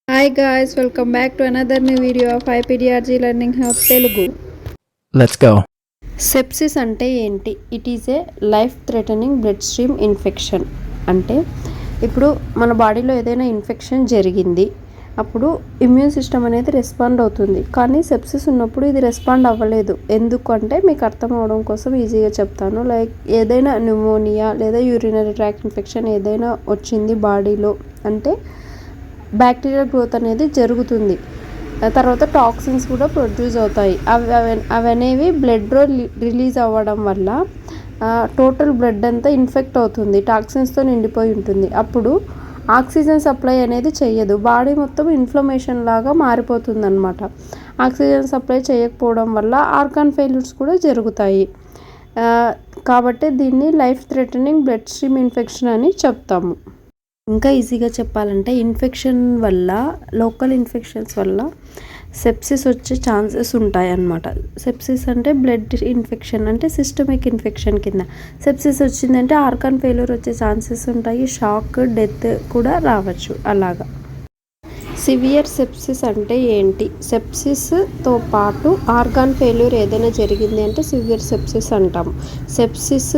Hi guys, welcome back to another new video of IPDRG Learning Hub Telugu. Let's go. Sepsis అంటే ఏంటి? It is a life threatening blood stream infection. అంటే ఇప్పుడు మన బాడీలో ఏదైనా infection జరిగింది, అప్పుడు ఇమ్యూన్ సిస్టమ్ అనేది రెస్పాండ్ అవుతుంది. కానీ సెప్సిస్ ఉన్నప్పుడు ఇది రెస్పాండ్ అవ్వలేదు. ఎందుకంటే మీకు అర్థం అవడం కోసం ఈజీగా చెప్తాను. లైక్ ఏదైనా న్యూమోనియా లేదా యూరినరీ ట్రాక్ట్ ఇన్ఫెక్షన్ ఏదైనా వచ్చింది బాడీలో అంటే బ్యాక్టీరియల్ గ్రోత్ అనేది జరుగుతుంది. తర్వాత టాక్సిన్స్ కూడా ప్రొడ్యూస్ అవుతాయి. అవి అనేవి బ్లడ్లో రిలీజ్ అవ్వడం వల్ల టోటల్ బ్లడ్ అంతా ఇన్ఫెక్ట్ అవుతుంది, టాక్సిన్స్తో నిండిపోయి ఉంటుంది. అప్పుడు ఆక్సిజన్ సప్లై అనేది చెయ్యదు, బాడీ మొత్తం ఇన్ఫ్లమేషన్ లాగా మారిపోతుంది అనమాట. ఆక్సిజన్ సప్లై చేయకపోవడం వల్ల ఆర్గాన్ ఫెయిల్యూర్స్ కూడా జరుగుతాయి. కాబట్టి దీన్ని life threatening blood stream infection అని చెప్తాము. ఇంకా ఈజీగా చెప్పాలంటే ఇన్ఫెక్షన్ వల్ల, లోకల్ ఇన్ఫెక్షన్స్ వల్ల సెప్సిస్ వచ్చే ఛాన్సెస్ ఉంటాయి అన్నమాట. సెప్సిస్ అంటే బ్లడ్ ఇన్ఫెక్షన్ అంటే సిస్టమిక్ ఇన్ఫెక్షన్ కింద. సెప్సిస్ వచ్చిందంటే ఆర్గాన్ ఫెయిల్యూర్ వచ్చే ఛాన్సెస్ ఉంటాయి, షాక్, డెత్ కూడా రావచ్చు. అలాగా సివియర్ సెప్సిస్ అంటే ఏంటి? సెప్సిస్తో పాటు ఆర్గాన్ ఫెయిల్యూర్ ఏదైనా జరిగింది అంటే సివియర్ సెప్సిస్ అంటాము. సెప్సిస్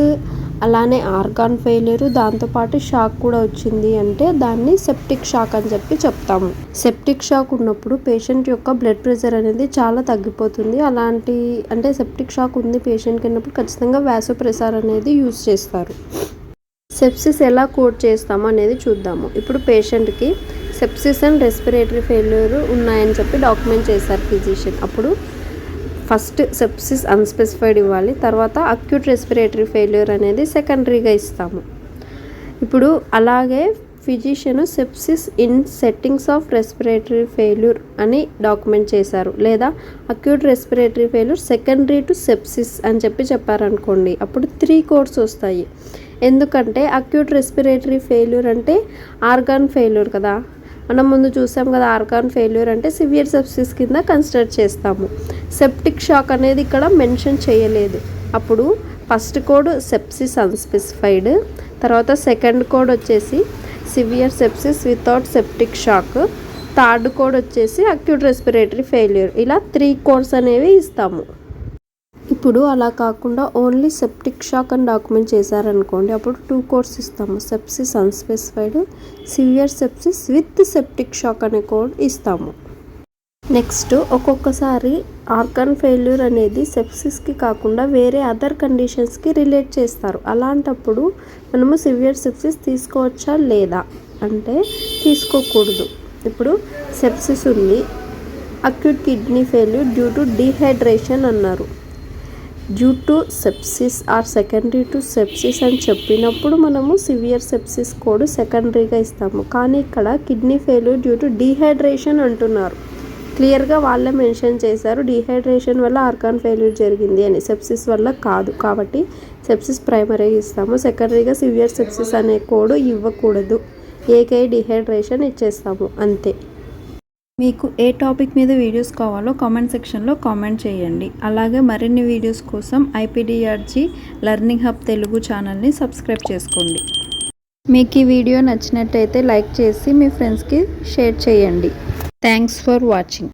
అలానే ఆర్గాన్ ఫెయిల్యూరు దాంతోపాటు షాక్ కూడా వచ్చింది అంటే దాన్ని సెప్టిక్ షాక్ అని చెప్తాము. సెప్టిక్ షాక్ ఉన్నప్పుడు పేషెంట్ యొక్క బ్లడ్ ప్రెషర్ అనేది చాలా తగ్గిపోతుంది. అలాంటి అంటే సెప్టిక్ షాక్ ఉంది పేషెంట్కి అన్నప్పుడు ఖచ్చితంగా వాసోప్రెసర్ అనేది యూజ్ చేస్తారు. సెప్సిస్ ఎలా కోడ్ చేస్తాము అనేది చూద్దాము. ఇప్పుడు పేషెంట్కి సెప్సిస్ అండ్ రెస్పిరేటరీ ఫెయిల్యూర్ ఉన్నాయని చెప్పి డాక్యుమెంట్ చేశారు ఫిజిషియన్. అప్పుడు ఫస్ట్ సెప్సిస్ అన్స్పెసిఫైడ్ ఇవ్వాలి, తర్వాత అక్యూట్ రెస్పిరేటరీ ఫెయిల్యూర్ అనేది సెకండరీగా ఇస్తాము. ఇప్పుడు అలాగే physician sepsis in settings of respiratory failure అని డాక్యుమెంట్ చేశారు, లేదా acute respiratory failure secondary to sepsis అని చెప్పారనుకోండి, అప్పుడు 3 కోడ్స్ వస్తాయి. ఎందుకంటే అక్యూట్ రెస్పిరేటరీ ఫెయిల్యూర్ అంటే ఆర్గాన్ ఫెయిల్యూర్ కదా, మనం ముందు చూసాం కదా. ఆర్గాన్ ఫెయిల్యూర్ అంటే సివియర్ సెప్సిస్ కింద కన్సిడర్ చేస్తాము. సెప్టిక్ షాక్ అనేది ఇక్కడ మెన్షన్ చేయలేదు. అప్పుడు ఫస్ట్ కోడ్ సెప్సిస్ అన్స్పెసిఫైడ్, తర్వాత సెకండ్ కోడ్ వచ్చేసి severe sepsis without septic shock, third code వచ్చేసి అక్యూట్ రెస్పిరేటరీ ఫెయిల్యూర్. ఇలా 3 కోడ్స్ అనేవి ఇస్తాము. ఇప్పుడు అలా కాకుండా ఓన్లీ సెప్టిక్ షాక్ అని డాక్యుమెంట్ చేశారనుకోండి, అప్పుడు 2 కోడ్స్ ఇస్తాము. Sepsis unspecified, severe sepsis with septic shock అనే కోడ్ ఇస్తాము. నెక్స్ట్ ఒక్కొక్కసారి ఆర్గాన్ ఫెయిల్యూర్ అనేది సెప్సిస్కి కాకుండా వేరే అదర్ కండిషన్స్కి రిలేట్ చేస్తారు. అలాంటప్పుడు మనము సివియర్ సెప్సిస్ తీసుకోవచ్చా లేదా అంటే తీసుకోకూడదు. ఇప్పుడు సెప్సిస్ ఉంది, acute kidney failure due to dehydration అన్నారు. Due to sepsis or secondary to sepsis అని చెప్పినప్పుడు మనము సివియర్ సెప్సిస్ కోడ్ సెకండరీగా ఇస్తాము. కానీ ఇక్కడ kidney failure due to dehydration అంటున్నారు. క్లియర్గా వాళ్ళే మెన్షన్ చేశారు, డీహైడ్రేషన్ వల్ల ఆర్గాన్ ఫెయిల్యూర్ జరిగింది అని, సెప్సిస్ వల్ల కాదు. కాబట్టి సెప్సిస్ ప్రైమరీగా ఇస్తాము, సెకండరీగా సివియర్ సెప్సిస్ అనే కోడ్ ఇవ్వకూడదు. ఏకై డీహైడ్రేషన్ ఇచ్చేస్తాము, అంతే. మీకు ఏ టాపిక్ మీద వీడియోస్ కావాలో కామెంట్ సెక్షన్లో కామెంట్ చేయండి. అలాగే మరిన్ని వీడియోస్ కోసం ఐపీడీఆర్జీ లెర్నింగ్ హబ్ తెలుగు ఛానల్ని సబ్స్క్రైబ్ చేసుకోండి. మీకు ఈ వీడియో నచ్చినట్టయితే లైక్ చేసి మీ ఫ్రెండ్స్కి షేర్ చేయండి. Thanks for watching.